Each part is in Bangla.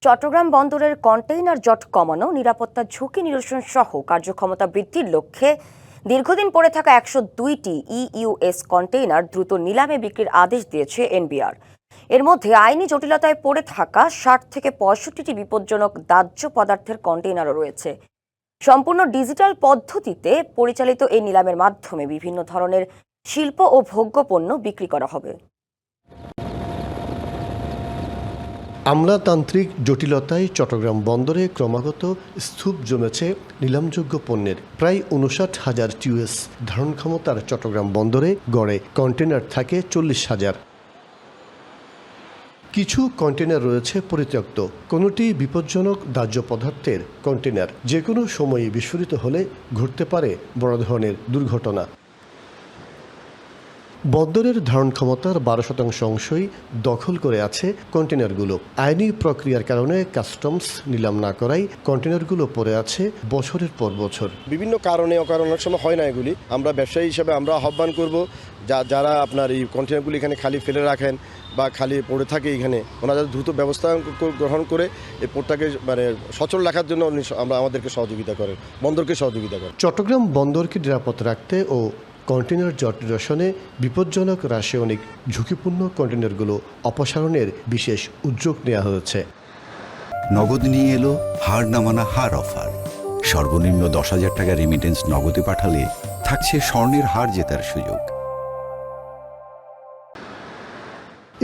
চট্টগ্রাম বন্দরের কন্টেইনার জট কমানো, নিরাপত্তা ঝুঁকি নিরসন সহ কার্যক্ষমতা বৃদ্ধির লক্ষ্যে দীর্ঘদিন পড়ে থাকা ১০২টি ইইউএস কন্টেইনার দ্রুত নিলামে বিক্রির আদেশ দিয়েছে এনবিআর। এর মধ্যে আইনি জটিলতায় পড়ে থাকা ৬০ থেকে ৬৫টি বিপজ্জনক দাহ্য পদার্থের কন্টেইনারও রয়েছে। সম্পূর্ণ ডিজিটাল পদ্ধতিতে পরিচালিত এই নিলামের মাধ্যমে বিভিন্ন ধরনের শিল্প ও ভোগ্যপণ্য বিক্রি করা হবে। আমলাতান্ত্রিক জটিলতায় চট্টগ্রাম বন্দরে ক্রমাগত স্তূপ জমেছে নিলামযোগ্য পণ্যের। প্রায় ৫৯,০০০ টিউএস ধারণ ক্ষমতার চট্টগ্রাম বন্দরে গড়ে কন্টেনার থাকে ৪০,০০০। কিছু কন্টেনার রয়েছে পরিত্যক্ত, কোনোটি বিপজ্জনক দাহ্য পদার্থের কন্টেনার। যে কোনো সময়ই বিস্ফোরিত হলে ঘটতে পারে বড় ধরনের দুর্ঘটনা। বন্দরের ধারণ ক্ষমতার ১২% অংশই দখল করে আছে কন্টেনারগুলো। আইনি প্রক্রিয়ার কারণে কাস্টমস নিলাম না করায় কন্টেনারগুলো পড়ে আছে বছরের পর বছর। বিভিন্ন কারণে অনেক সময় হয় না এগুলি। আমরা ব্যবসায়ী হিসেবে আমরা আহ্বান করব যারা আপনার এই কন্টেনারগুলি এখানে খালি ফেলে রাখেন বা খালি পড়ে থাকে, এখানে ওনারা দ্রুত ব্যবস্থা গ্রহণ করে এই পোর্টটাকে সচল রাখার জন্য আমাদেরকে সহযোগিতা করেন, বন্দরকে সহযোগিতা করেন। চট্টগ্রাম বন্দরকে নিরাপদ রাখতে ও কন্টেনার জট নিরসনে বিপজ্জনক রাসায়নিক ঝুঁকিপূর্ণ কন্টেনারগুলো অপসারণের বিশেষ উদ্যোগ নেওয়া হয়েছে। নগদ নিয়ে এলো হার না মানা হার অফার। সর্বনিম্ন ১০,০০০ টাকা রেমিটেন্স নগদে পাঠালে থাকছে স্বর্ণের হার জেতার সুযোগ।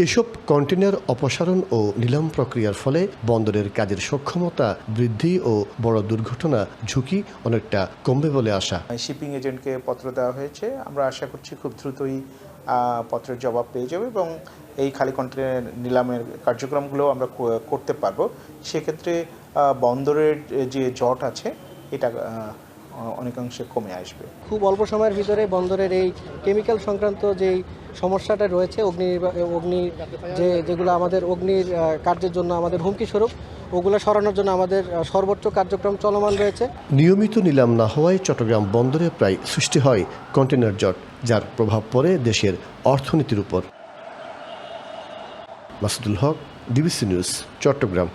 এসব কন্টেনার অপসারণ ও নিলাম প্রক্রিয়ার ফলে বন্দরের কাজের সক্ষমতা বৃদ্ধি ও বড় দুর্ঘটনা ঝুঁকি অনেকটা কমবে বলে আশা। শিপিং এজেন্টকে পত্র দেওয়া হয়েছে, আমরা আশা করছি খুব দ্রুতই পত্রের জবাব পেয়ে যাবে এবং এই খালি কন্টেনার নিলামের কার্যক্রমগুলো আমরা করতে পারবো। সেক্ষেত্রে বন্দরের যে জট আছে এটা অনেকাংশে কমে আসবে। খুব অল্প সময়ের ভিতরে বন্দরের এই কেমিক্যাল সংক্রান্ত যেই সমস্যাটা রয়েছে, অগ্নি যেগুলো আমাদের অগ্নির কার্যের জন্য আমাদের হুমকি স্বরূপ, ওগুলো সরানোর জন্য আমাদের সর্বোচ্চ কার্যক্রম চলমান রয়েছে। নিয়মিত নিলাম না হওয়ায় চট্টগ্রাম বন্দরে প্রায় সৃষ্টি হয় কন্টেনার জট, যার প্রভাব পড়ে দেশের অর্থনীতির উপর। মাসুদুল হক, ডিবিসি নিউজ, চট্টগ্রাম।